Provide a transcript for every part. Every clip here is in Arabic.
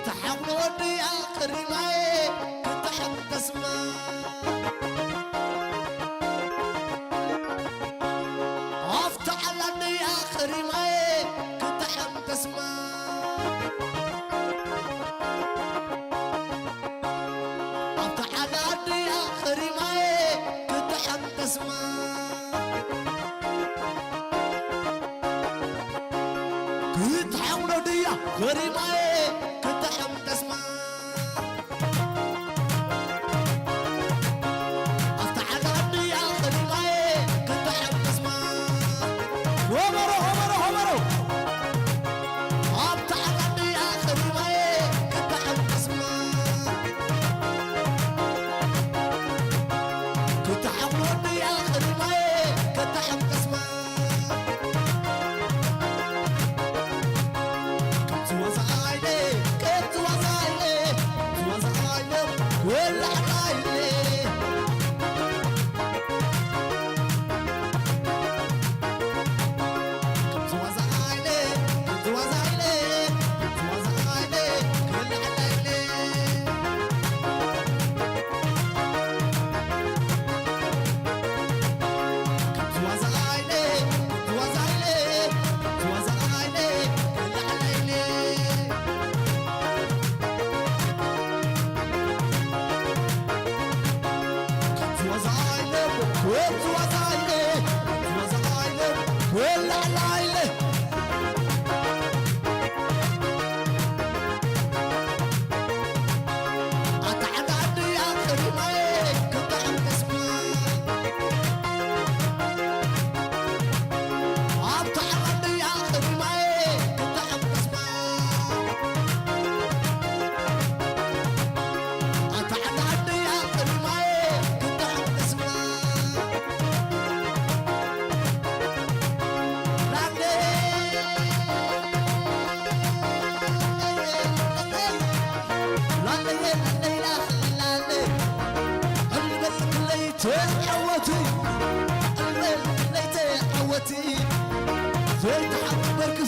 كتحمل ودي آخر معي كتحب تسمع افتح لدي آخر معي كتحب تسمع افتح لدي آخر معي كتحب تسمع كتحمل ودي آخر معي كتحب تسمع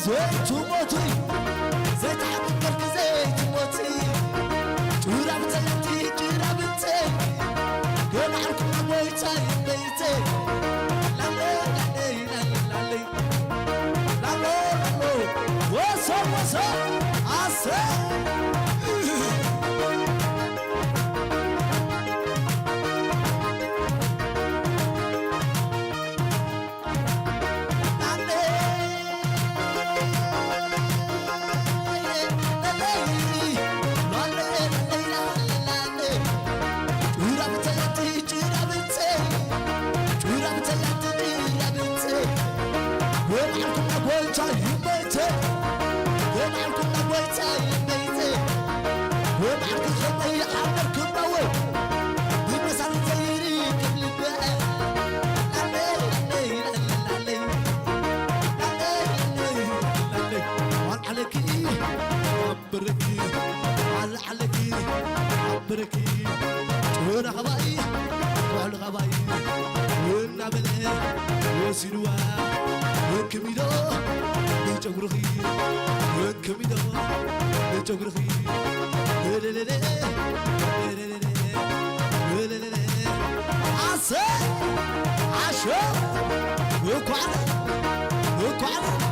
زيت وموتي زيت حبك زيت وموتي جورا بتلتي جورا بتي قوم عركم بيتي بيتي لالي لالي لالي لالي لالي وصل وصل عسل بركي على علكي بركي وانا غباي وعلى غباي وانا بلي وسينوا وكميدو نجبرخي وكميدو نجبرخي عسى عشو وكوانا وكوانا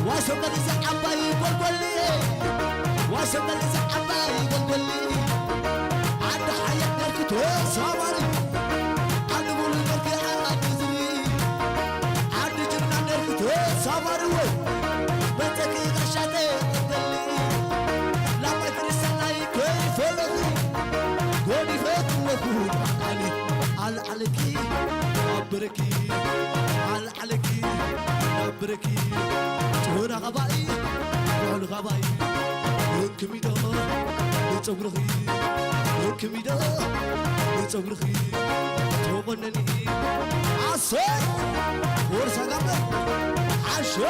واشبل زعباي قلقلي واشبل زعباي قلقلي عد حياة نركتو صواري عد بولي نركي عد زري عد جرنا نركتو صواري بنتكي غشاتي قلقلي لما ترسلناي كيف لغي قولي فيك وكود علي على عليكي أبركي على عليكي أبركي وانا غباي وعلى غباي وكميدو نتصبرخي وكميدو نتصبرخي توبنني عسى ورسا قبل عشو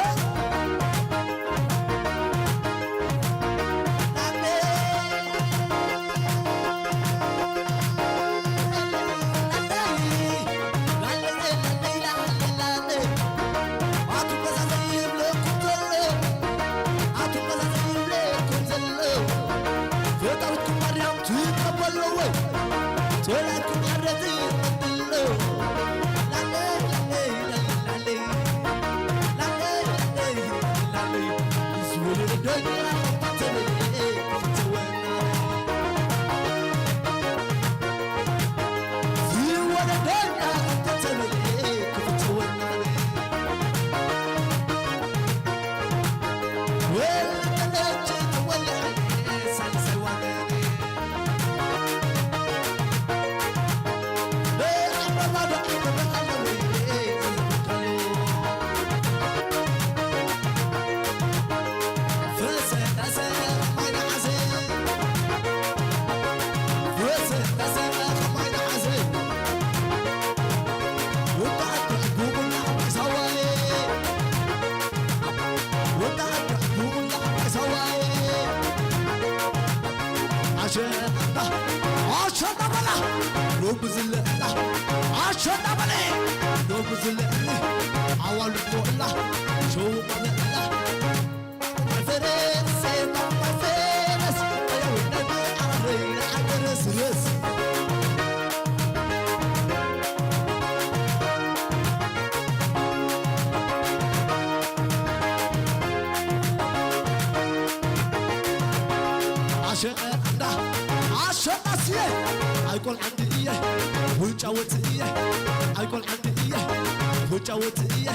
ناني أيقول عندي إيه وجاوت إيه أيقول عندي إيه وجاوت إيه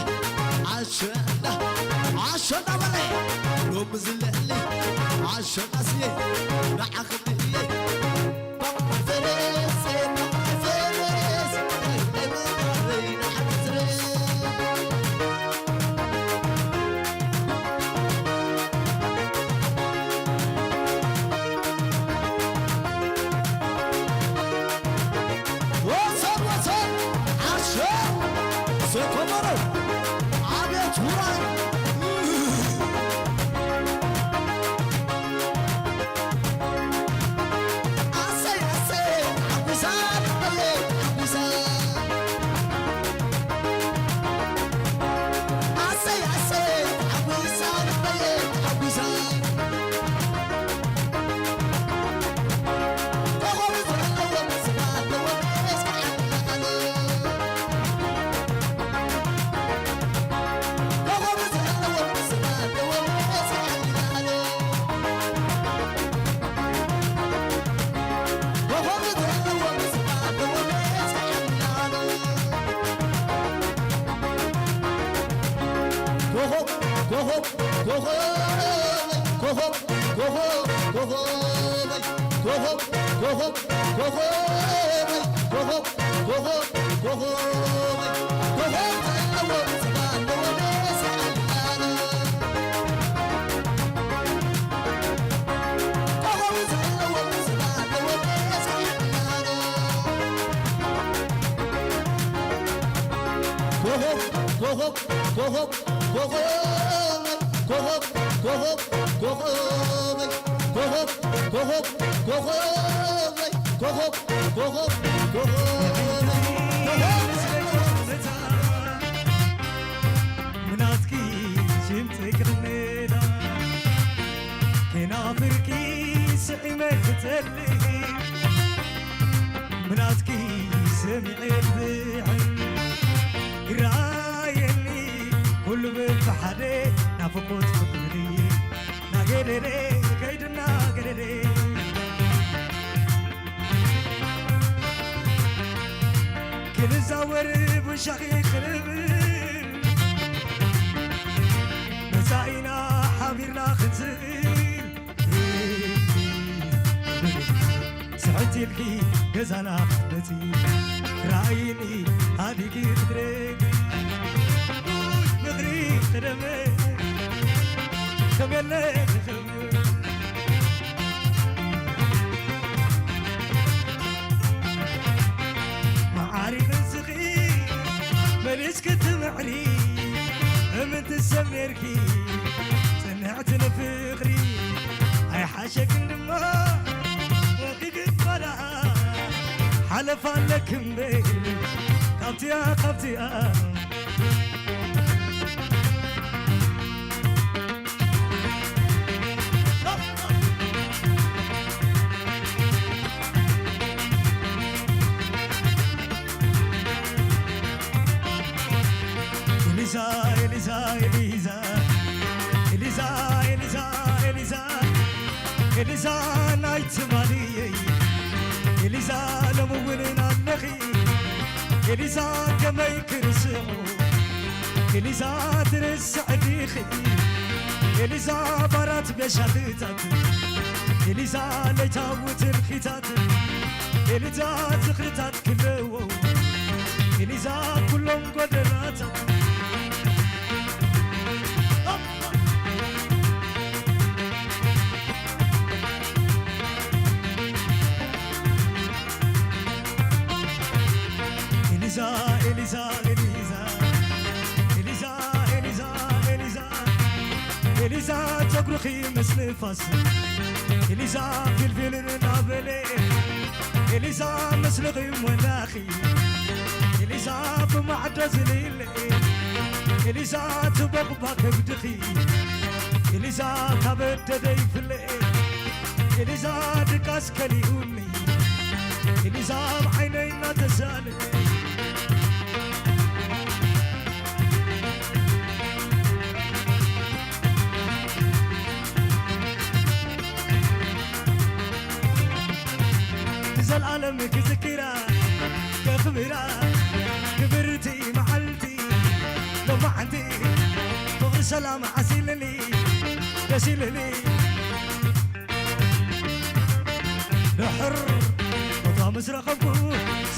عشان أولي لو بزلني عشان أسيه نعخد إيه فارس فارس رينا حزرس إليزا نايت مالي إليزا لمولنا النخي إليزا كما يكرسو إليزا ترسع ديخي إليزا برات بشاتات إليزا ليتاوت الختات إليزا تخرتات كلو إليزا كلهم قدرات إليزا إليزا إليزا إليزا إليزا إليزا إليزا تقرخي مثل فصل إليزا في الفيل النابلي إليزا مثل غيم وناخي إليزا بمعدز ليلي إليزا تبقبق بدخي إليزا كبد ديفلي إليزا دكاس كليوني إليزا بعينينا تسالي العالم كذكرى كخبرة كبرتي محلتي لو ما عندي فوق سلام عسيلني يسيلني نحر وطا مسرقكو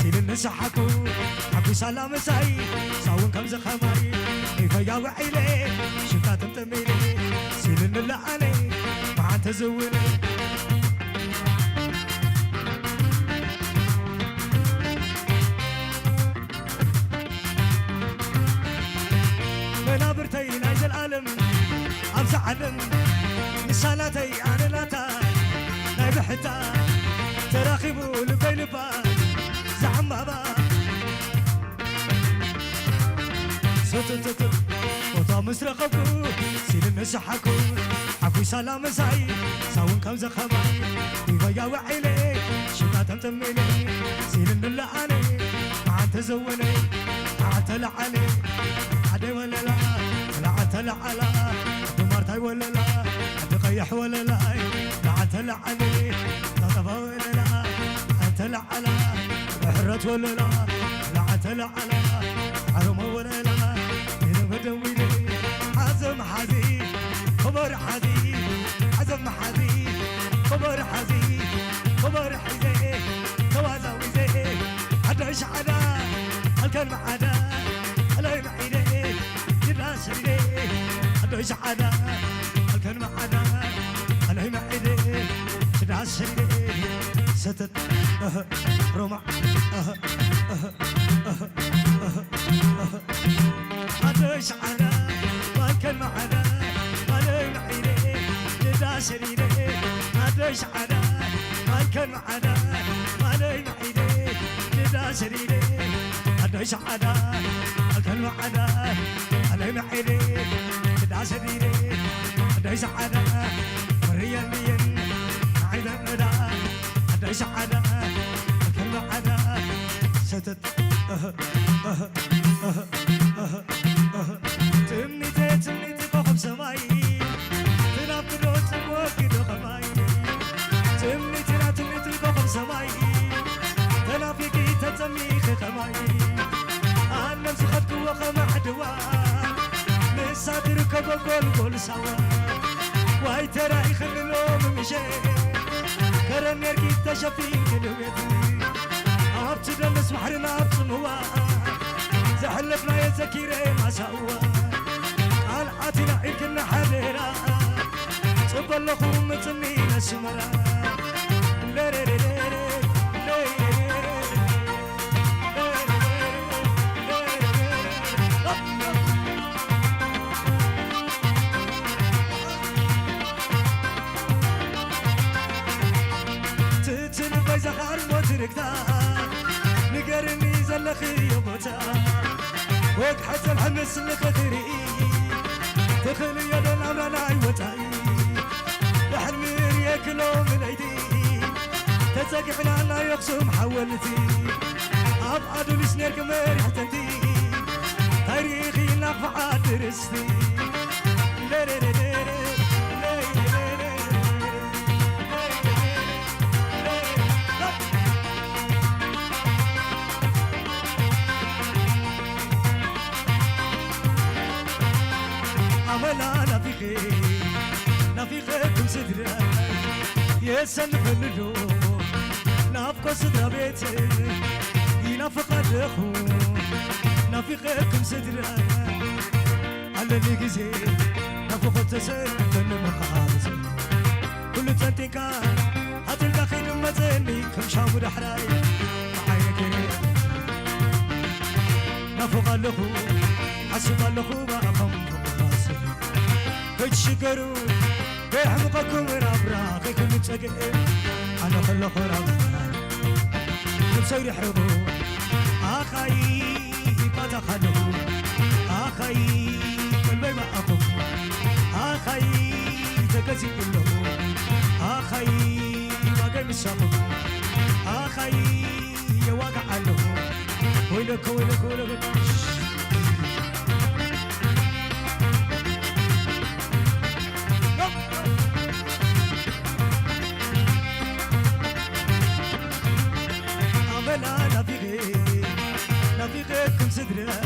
سيل النسحكو حكو سلام ساي ساون كم زخماي يفيا وعيلي شفتا تمتميلي سيل النلعاني مع تزولي منابرتي نايز العالم عمس علم نسالاتي عنلاتا نايب حتا تراخبو لبيلبا زعم بابا ستتت وطا مسرقكو سيل النسحكو حكو سلام ساي ساون كم زخماي يفيا وعيلي شتا تمتميني سيل النلعاني مع تزولي مع تلعاني عدي ولا لا لا عتلع على دمرتي ولا لا تقيح ولا لا لا عتلع علي تطفى ولا لا عتلع على حرت ولا لا لا عتلع على عرم ولا لا إذا بدويني عزم حزي خبر حزي عزم حزي خبر حزي خبر حزي توازا وزي عدش عدا الكلمة عدا علي معيني جراسي عدش عدا الكلمة عدا علي معيني جراسي ستت رمع عدش عدا الكلمة عدا علي معيني جراسي عدش عدا الكلمة عدا علي معيني جراسي عدش عدا الكلمة عدا علي معيني جراسي عدش عدا مريا مين عيدا مدا عدش عدا الكلمة عدا ستت تمنيتي كوكب سماي تنافدو تموكدو خماي تمنيتي كوكب سماي تنافيكي تتميخ خماي أنا مسخدك وخما عدوا نساتر كبقول قول سوا واي ترى يخللو ممشي كرم يركي تشفين كلويتي عبت دلس محرنا عبت موا زحلفنا يا زكيري ما سوا عالعاتنا عيركنا حبيرا صبلخو متني نسمرا تتنبي زخار موتركتا نقرني زلخي يبوتا وك حتى الحمس لخثري تخلي يد الأمر لا يوتاي لحرمير ياكلو من ايدي تتقحنا لا يقسم حولتي أبعد لسنير كمير حتنتي تاريخي نفع درستي صدرا يسنف اللو نافقو صدرا بيتي ينافق الرخو نافقكم صدرا على اللي قزي نافق التسنف المخالص كل تنتيكا هتلقى خير مزني كم شامر حراي معايا كريم نافق اللخو حسب اللخو بأخم فقاسي كتشكروا بيحمقكم رابراقكم تسقئ أنا خلو خرابنا نبسوري حربو آخاي باتا خلو آخاي قلبي معكم آخاي تكسي كله آخاي واقع مساقم آخاي يواقع له ويلك ويلك ويلك نافقكم صدرا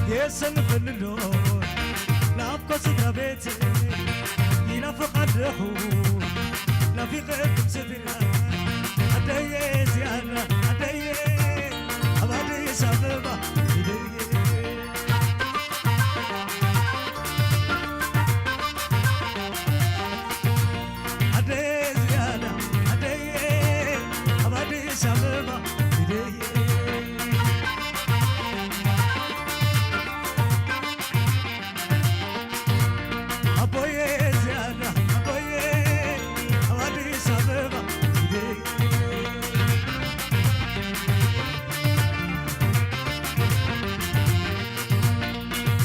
يسنف اللو نافقو صدرا بيتي ينافق الرخو نافقكم صدرا عدي زيارة عدي أبادي ساببا عدي زيارة عدي أبادي ساببا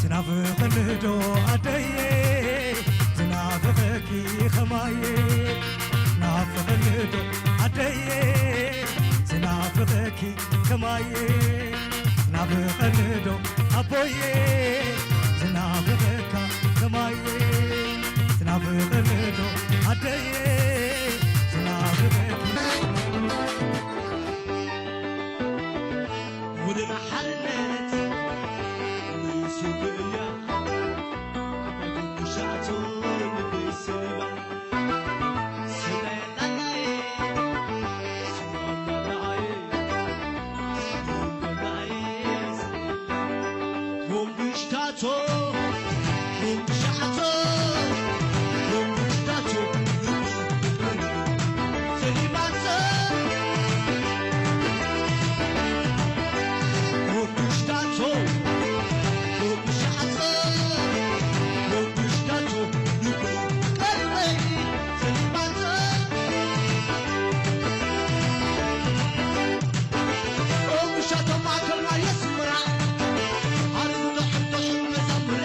زنافقندو عدي زنافقكي خماي نافقندو عدي زنافقكي خماي نافقندو أبوي زنافقكا خماي زنافقندو عدي زنافقكي ودنا حلمت ويسوقيا أبغى مشاعتون بيسبا سناي قوم بشتاتو قوم بشحتو قوم بشتاتو سليماتو قوم بشتاتو قوم بشحتو قوم بشتاتو سليماتو قوم بشتاتو معك ما يسمع عرض حتى شو نسمع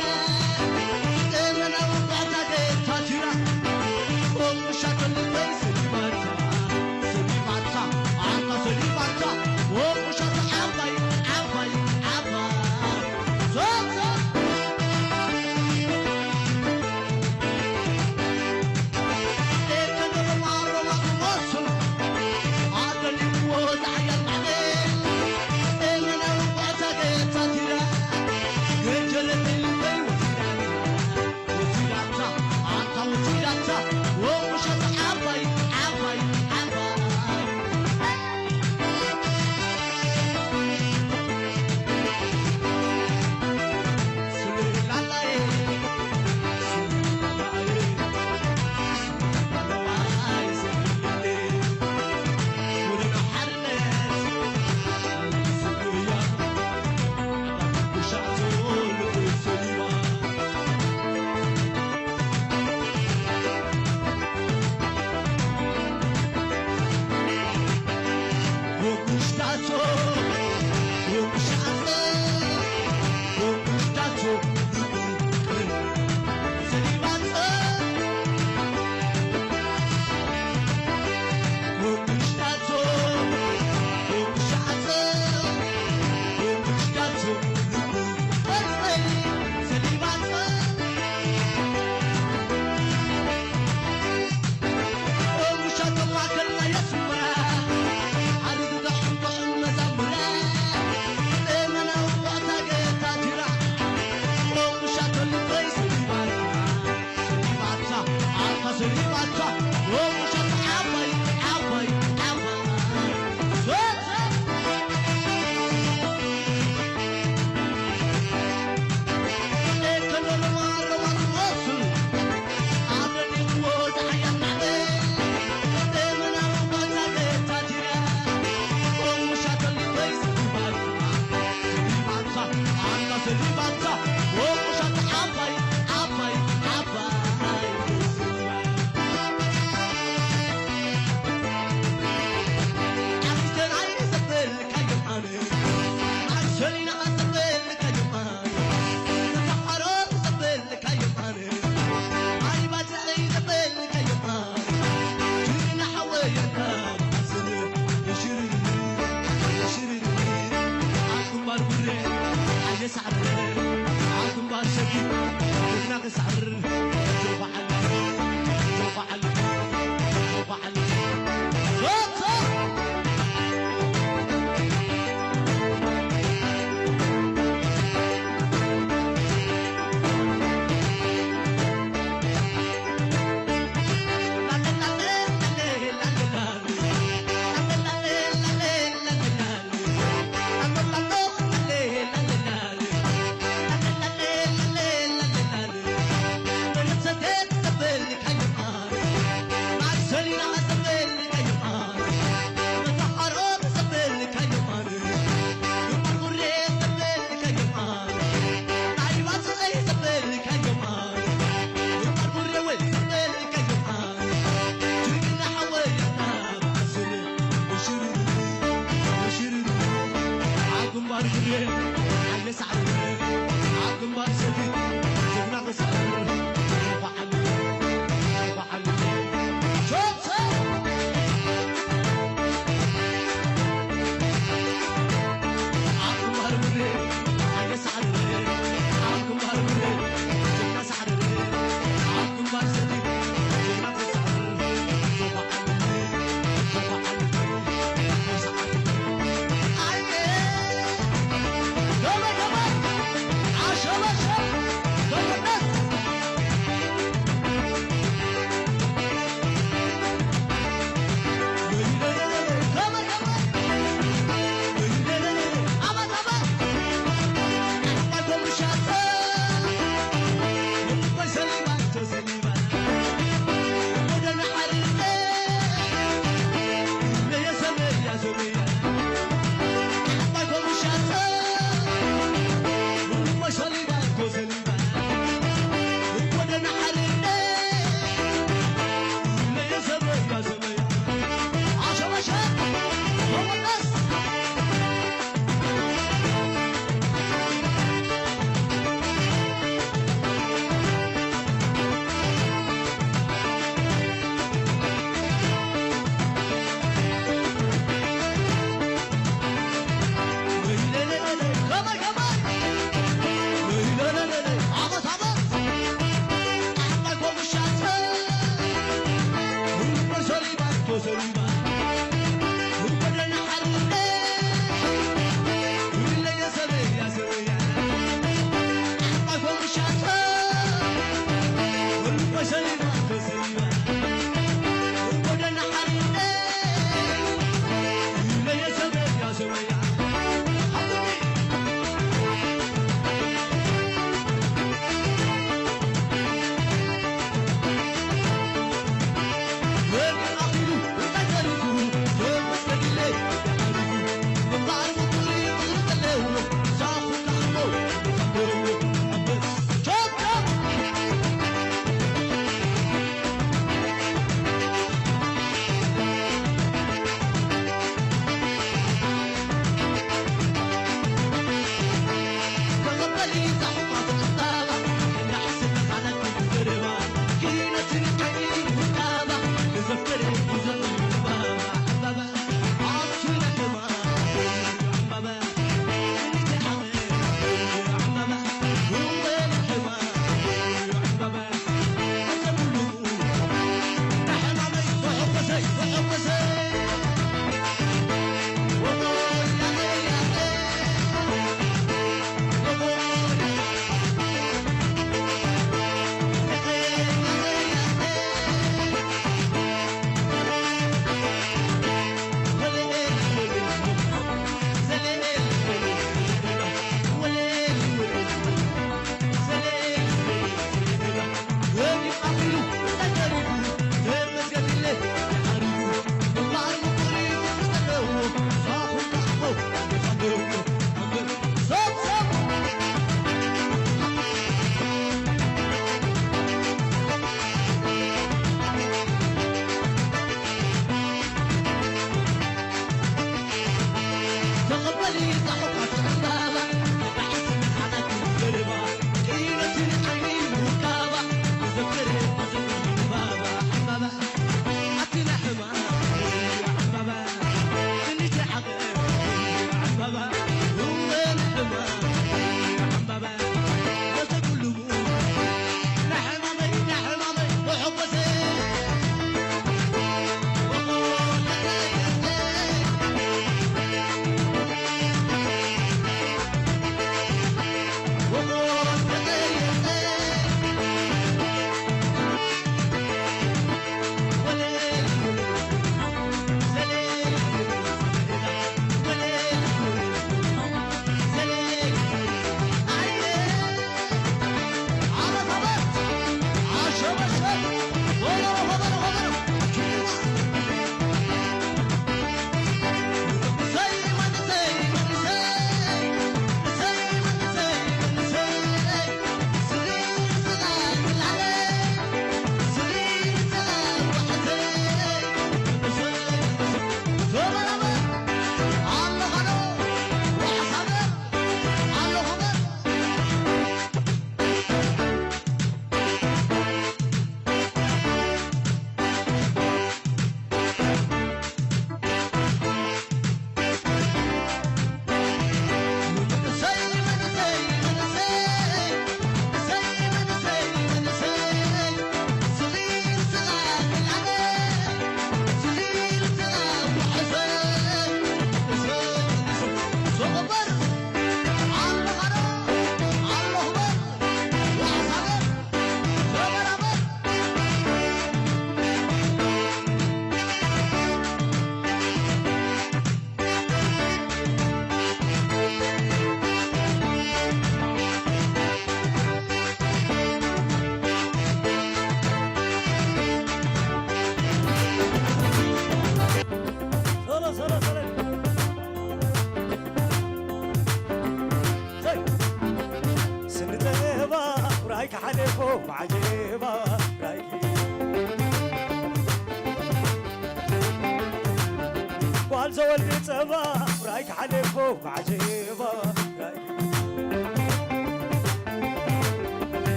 زولدي صبا رايك حلفو بعجيبة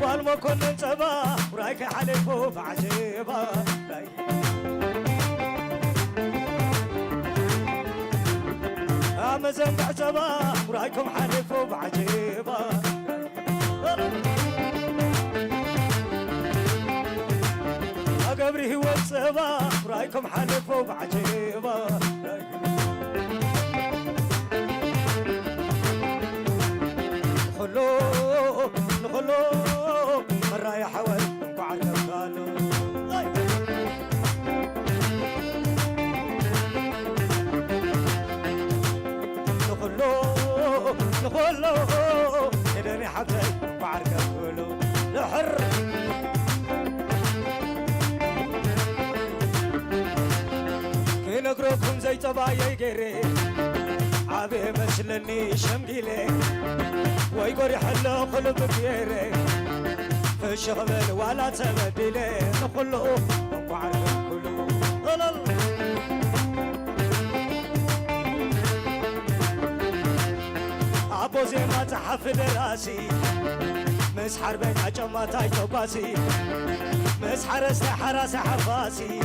والما كن صبا رايك حلفو بعجيبة مزنقع صبا رايكم حلفو بعجيبة قبري هو الصبا رايكم حلفوا بعجيبة نخلو نخلو الرايح حول وعلى الغالو نخلو نخلو إدني حبتي وعلى الغالو نحر نقركم زي طبايا جري عبي مسلني شمقيلي ويقول حلو قلب بيري في الشغل ولا تبديلي نقوله وعرف كله عبو زي ما تحفل راسي مسحر بين عجماتاي توباسي مسحر استحراس حفاسي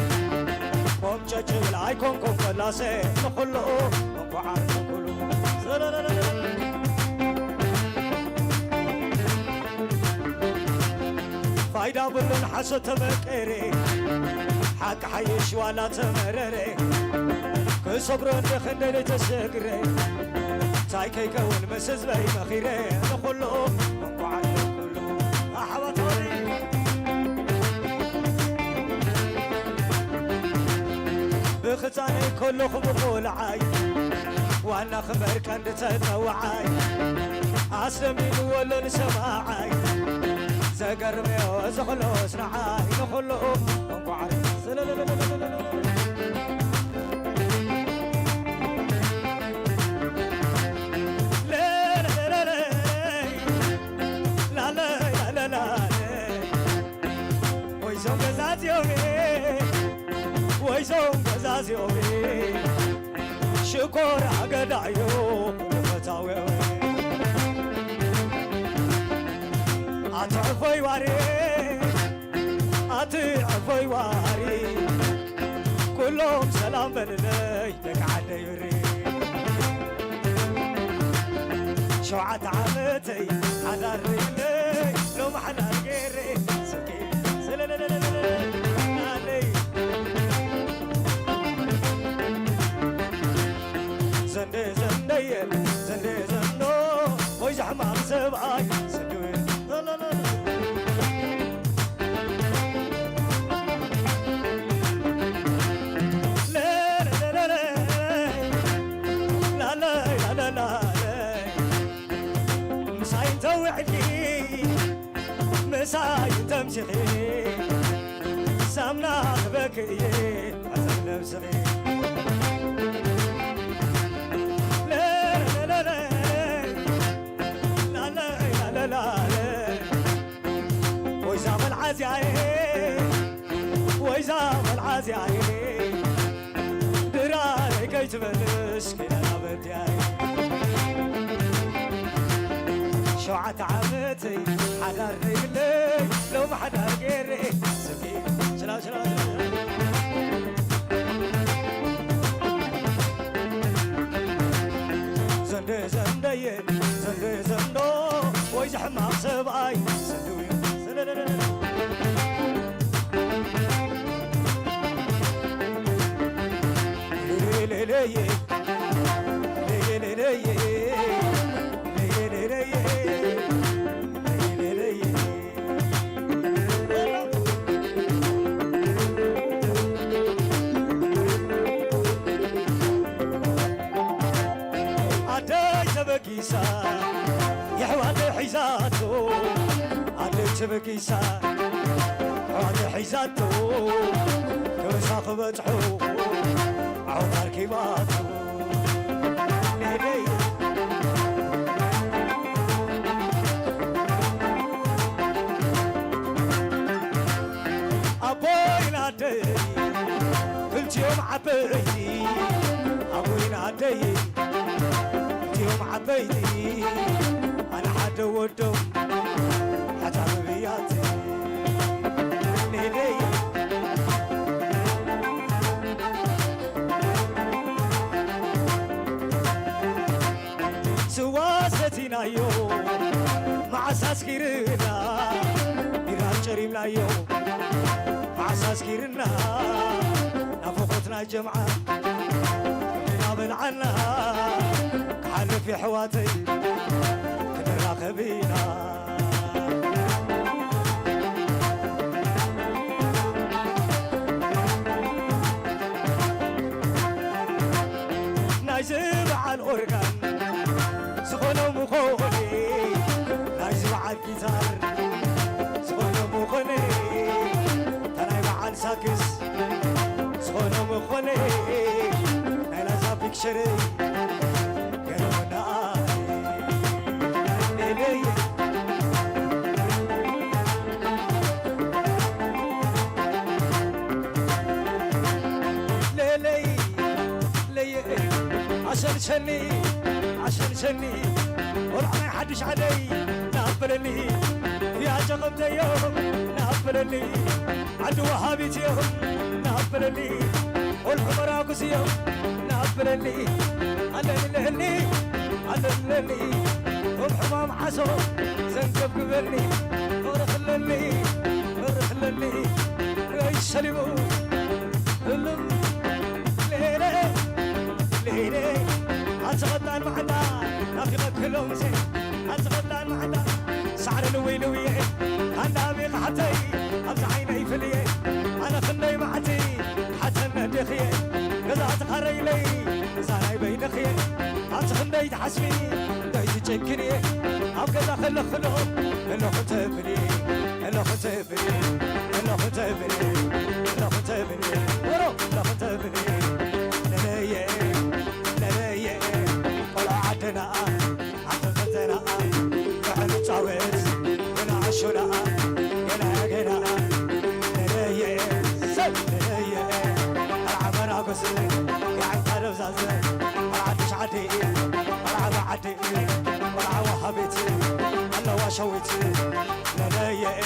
قوم ججل عيكم كم فلاسي نقوله وعرف كله فايدة بلن حسو تمكيري حق حيش ولا تمرري كصبرن دخندني تسكري تايكي كون مسز بي مخيري نقوله وعرف كله أحوطوني بختاني كله خبقول عاي وانا خبر كان تتوعاي اسلمين ولن سماعاي زقرمي وزخلو سرعاي نخلو انكو عارف لا لا لا لا ويزوم بزات يومي ويزوم بزاز يومي شكور عقدايو فتاوي أتعفي واري أتعفي واري كلهم سلام بلني تقعد يري شوعة عمتي حدار رجلي لو ما حدار غيري سكين زندي زنديل زندي زندو ويزحمام سبعاي سكوين لا لا لا لا لا لا لا لا لا مساين توعدي مساين تمسخي سامنا بكي حسن نفسي ويزام العزياي ويزام العزياي دراري كيت بلش كنا بدياي شوعة عمتي حدار رجلي لو ما حدار غيري سكين شلا شلا زندي زندي زندي زندو ويزحمام سبعاي سندوي لي لي لي لي لي بكيسا يحوالي حيزاتو عدت بكيسا يحوالي حيزاتو كوساق بتحو عوضار كيباتو أبوي نادي تيوم عبيتي أبوين عدي تيوم عبيتي أنا حد ودو حتى بياتي نيدي سواستنا يوم مع أساس كيرنا إيران شريم لا يوم مع أساس كيرنا نفوقتنا الجمعة نابل عنا كحل في حواتي كدرا خبينا نايزب على الأورغان سخونو مخوني نايزب على الجيتار سخونو مخوني تناي مع الساكس سخونو مخوني نايلا زابيك شري كرونا ليلي ليلي ليلي عشان شني ورحمة يحدش علي نقبلني يا جغمت يوم نقبلني عدو وهابيت يوم نقبلني والحمر عقس يوم نقبلني عللني والحمام حسو زنقب قبلني ورخلني يسلموا ليلي أتغطان معنا نافقة كلهم زين أتغطان معنا سعر الويلوية أنا بقحتي أبز عيني فليه أنا خلي معتي حتى ندخيه كذا تخري لي زاري بين خيه أتخلي تحسبي دايت تشكني أو كذا خلهم اللي ختفني ورو اللي ختفني عدنا عطفتنا نحن تعويز هنا عشنا هنا نريه نريه العب راقص قاعد تلفزاز العدش عدي العب عدي العب وهبيتي الله وشويتي نريه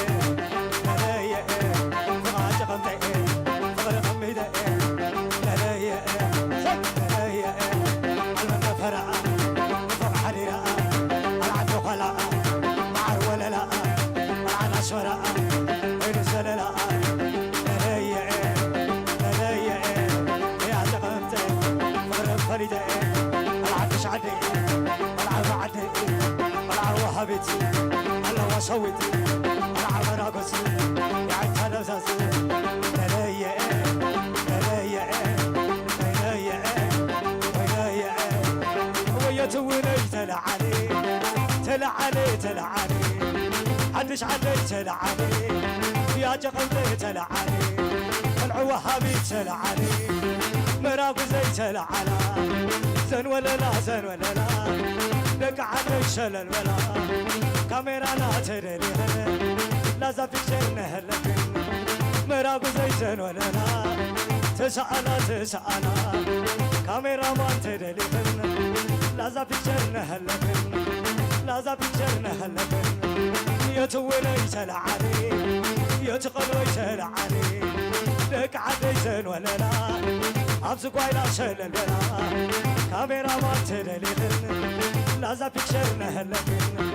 فراج غمدي فغر غمدي نريه المنفرة شورا ورسل لا نريه يا زغمت فغرب فريدة العدش عدي العب عدي العب وهبتي الله وسويتي العب راقصي يا عيد هلوزاز نريه ويا تولي تلعلي عدش علي تلعلي يا جغلي تلعلي العو وهابي تلعلي مراق زي تلعلا زن ولا لا لك علي شلل ولا كاميرا لا تدري لا زفي شنه لكن مراق زي زن ولا لا تسأل كاميرا ما تدري لا زفي شنه لكن لا زفي شنه لكن يتولي تلعلي يتقلوي تلعلي لك عدي زين ولا لا أبسك ويلا شلل ولا كاميرا ما تدليخن لا زا بيكشرنا هلكن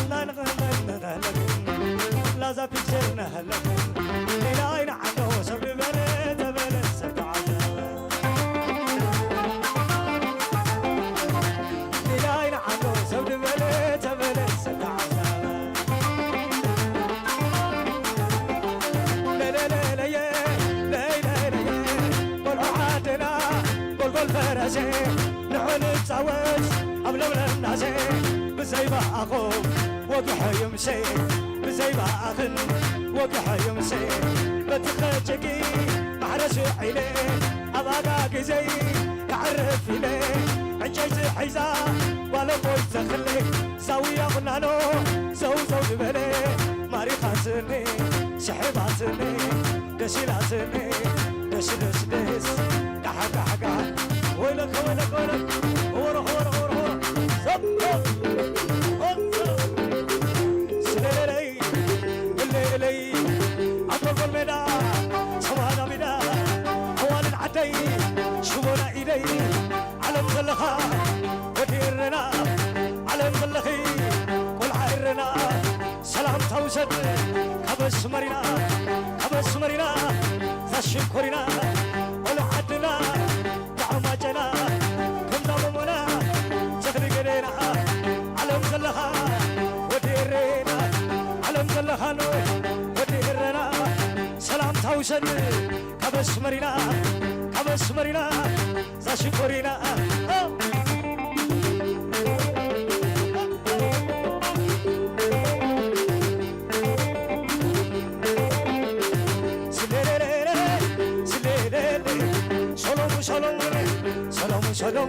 لا نغنى هلكن لا زا بيكشرنا هلكن إلى عنده سبب بلد سكعة إلى عنده سبب بلد سكعة فرسي نحن نتزوج قبل الناس بزي ما أخو وقح يمشي بزي ما أخن وقح يمشي بتخجقي محرس عيني أباقاك زي يعرف لي عجيز حيزا ولا قوي تخلي سوي أغنانو زو دبلي ماري خاسني سحباتني دشيلاتني دس دس دحق حقا ويلك ويلك ويلك ورا ورا ورا ورا صب سليلي الليلي أطلق الميدا سوانا ميدا أوان العدي شوفونا إيدي على مزلخا وديرنا على مزلخي كل عيرنا سلام توسد كبس مرينا كبس مرينا زشم كورينا ولا عدنا دعما جنا كم دامنا زخري قرينا على مزلخا وديرنا على مزلخا وديرنا سلام توسد كبس مرينا كبس مرينا زشم كورينا سلام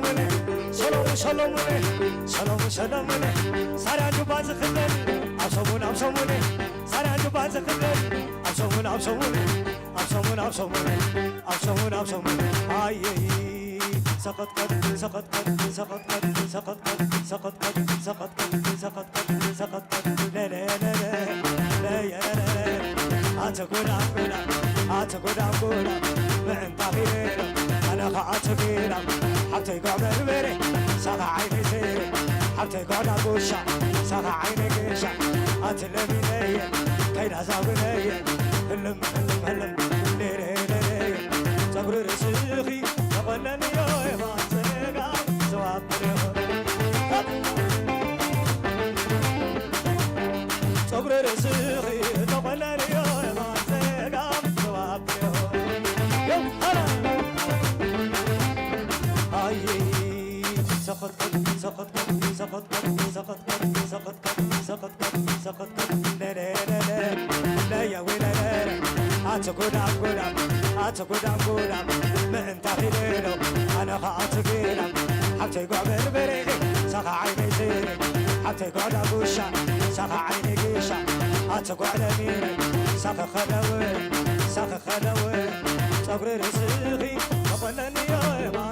سلام سلام سلام سلام سارانجو باز خدن أبصمون أبصمون سارانجو باز خدن أبصمون أبصمون أبصمون أبصمون أبصمون أبصمون أي سقط قد سقط قد سقط قد سقط قد سقط قد سقط قد سقط قد سقط قد لا لا لا لا يا لا أتقول أقول أتقول أقول من طهير أنا خاطبينا حتى يقعد المري ساقع عيني سيري حتى يقعد أبوشا ساقع عيني قيشا أتلمي ليا كي نزاق ليا هلم هلم هلم ليري ليري صبر رسيخي تقلني يا ما تلقى سواب صبر رسيخي تقلني يا ما تلقى سواب يوم هلا سقط سقط سقط سقط سقط سقط سقط لا لا لا لا يا ويلا لا أتقول أقول أتقول أقول ما أنت غيره أنا خاطبينا حتى يقعد البريد سقع عيني زيني حتى يقعد أبوشا سقع عيني قيشا أتقعد أميني سقع خلوي سقع خلوي صبر رزقي قبلني يا ما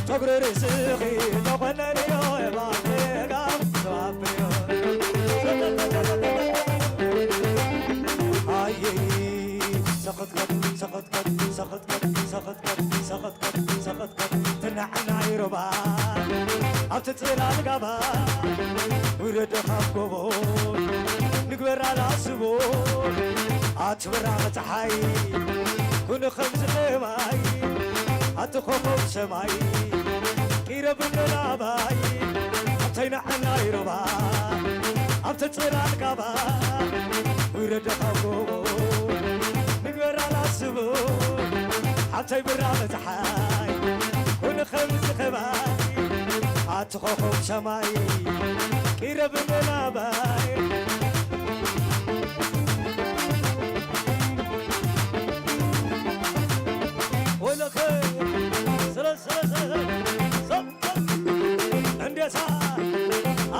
صبر رزقي تقلني يا بعدك صبري هاي سقط قد سقط قد سقط قد سقط قد سقط قد سقط قد تنعنا يربا أبتطلع القبا ورد خفقبو نقبر على سبول أتبرع متحي كن خمس غيباي أتخوف سماي كيرب النلاباي أبتينا عنا يربا أبتطلع القبا ورد خفقبو نقبر على سبول أتبرع متحي كن خمس غيباي أتخوف سماي كيرب النلاباي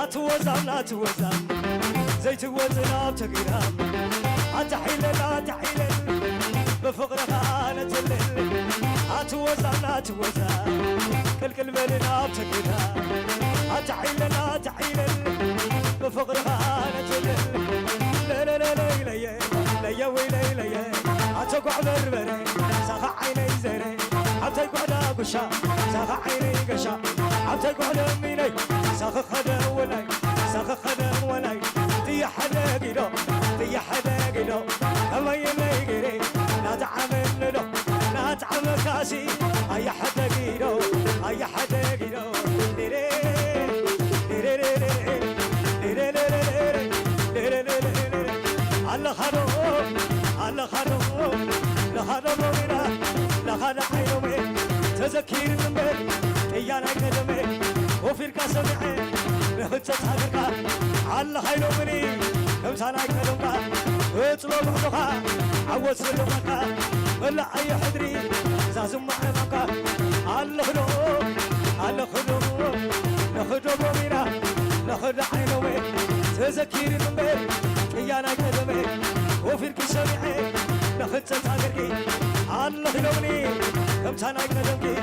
أتوزع لا توزع زي توزع بتقرام أتحيل لا تحيل بفقرها أنا تلل أتوزع لا توزع كل كلمة لا بتقرام أتحيل لا تحيل بفقرها أنا تلل لا لا لا لا لا لا يا ويلي لا أتقع بربري ساقع عيني زيني أتقعد أبشا ساقع عيني قشا أتقعد أميني ساق خدم ولاي ساق خدم ولاي تي حدا قيلو تي حدا قيلو كما يلي قيري لا تعمل له لا تعمل كاسي أي حدا قيلو أي حدا قيلو ليري ليري ليري ليري ليري ليري الله خدم الله خدم لا خدم منا لا خدم عيومي تذكير من بين إيانا كدمي وفي الكاسة معي نهجت حقك على خيلو مني كم سنة كدمك اطلب حقك عوض سلوكك ولا أي حدري زازم معك على خلوم على خلوم نخدم منا نخد عينومي تذكير من بين كي سمعي نخت تاغركي الله يلومني كم تانا يقدمكي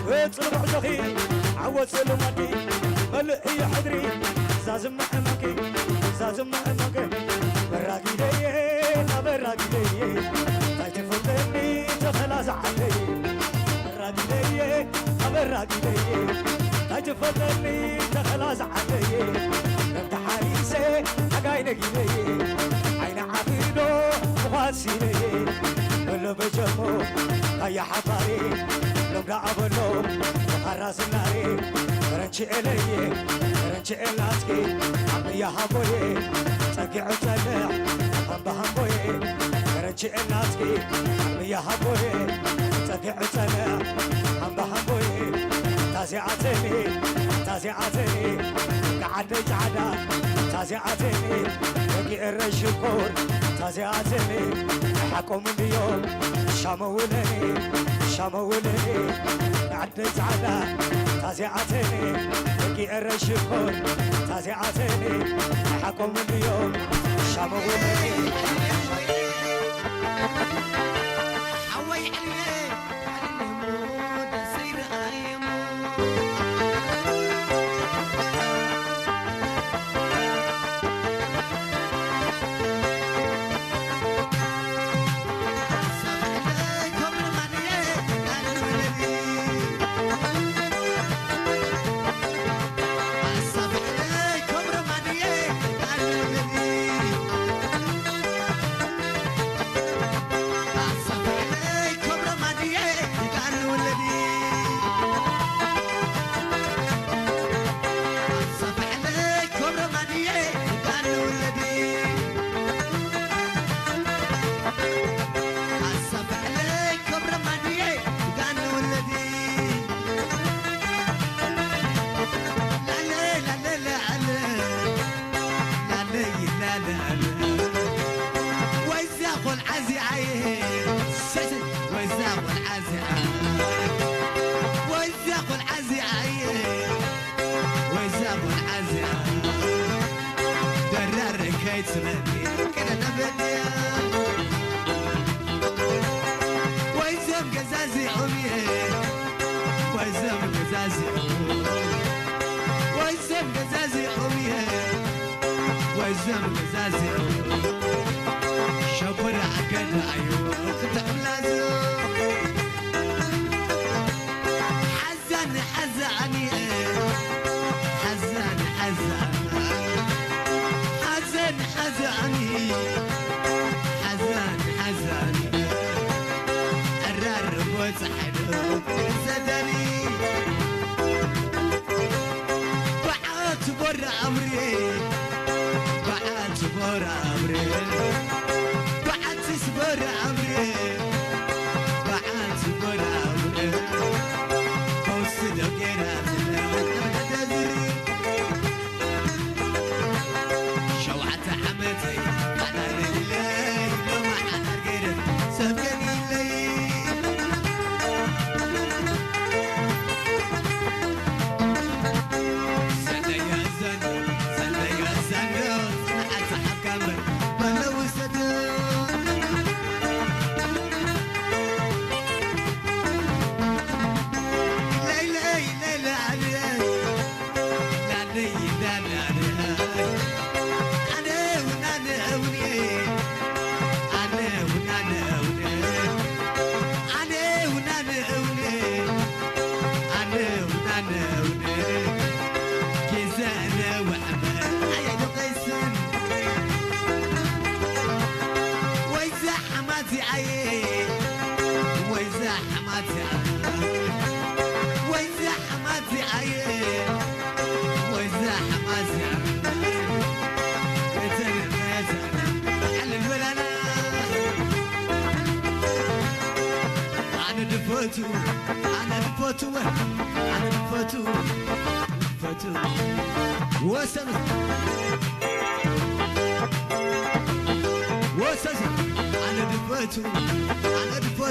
ويطلب عزخي عوض سلماتي ملئي حضري زازم معمكي زازم معمكي براقي لي براقي لي تايت فوتني تخلاص علي براقي لي براقي لي تايت فوتني تخلاص علي انت حارسي حقاينك لي عين عبيدو مغاسيني اللي بجمو هيا حطاري لو قابلو وخراس الناري رنشي إلي رنشي إلاتكي عمي يا هابوي تقع وتنع هم بهمبوي رنشي إلاتكي عمي يا هابوي تقع وتنع هم بهمبوي تازيعتني تازيعتني قعد جعدا تازيعتني بقي الرشكور تازيعتني حكم اليوم شامولني شامولني قعد جعدا تازيعتني بقي الرشكور تازيعتني حكم اليوم شامولني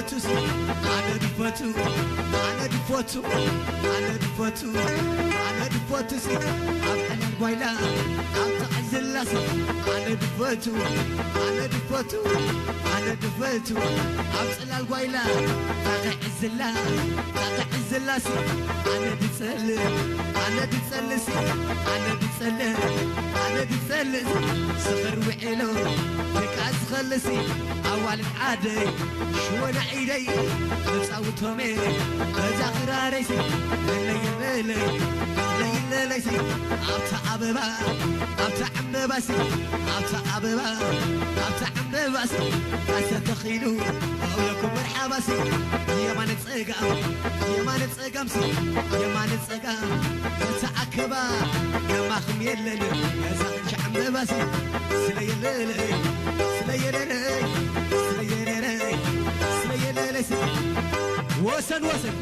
دفوتو أنا دفوتو أنا دفوتو أنا دفوتو أنا دفوتو أبحن الويلة أبتعز اللاسي أنا دفوتو أنا دفوتو أنا دفوتو أبسل الويلة تعز الله تعز اللاسي أنا دتسلم أنا دتسلسي أنا دتسلم أنا دتسلس صغر وعلو تكاس خلصي أول عادي شو نعيدي نصوتهم هذا قراريسي ليلي ليلي ليسي أبتع أببا أبتع عمباسي أبتع أببا أبتع عمباسي أسا تخيلو أولكم مرحباسي يا ما نتسقم يا ما نتسقم سي يا ما نتسقم تتعكبا يا ما خم يللي يا زخش عمباسي سليلي وسن وسن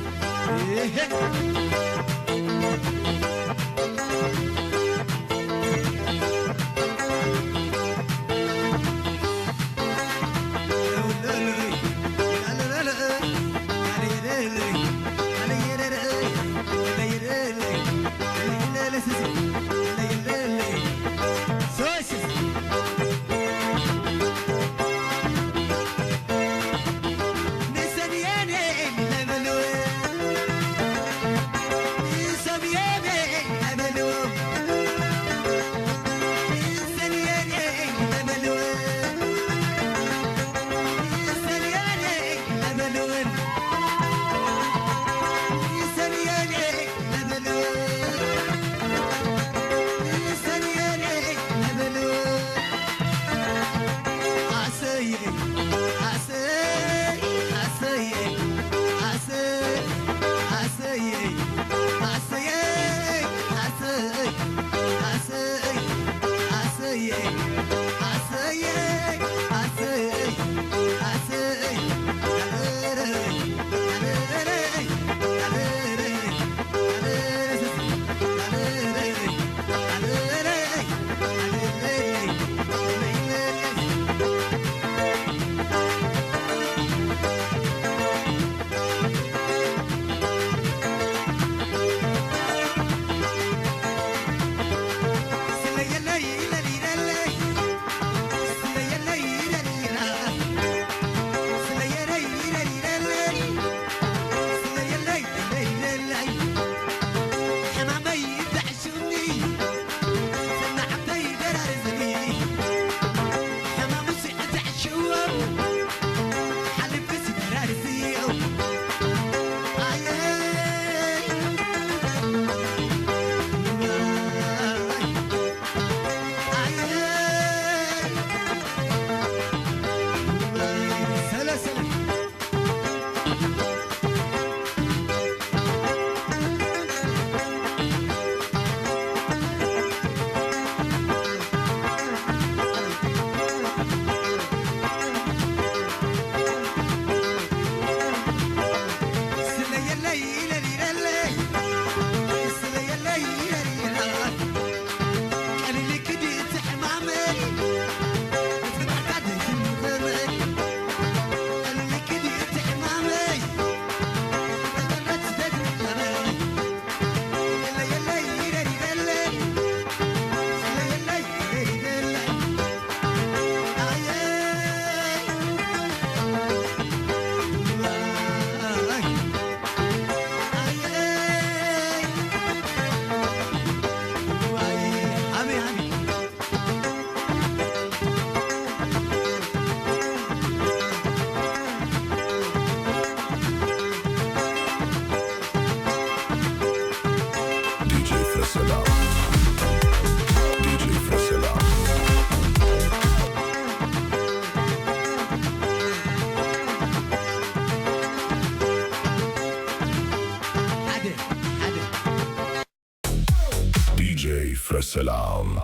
DJ Fresalam.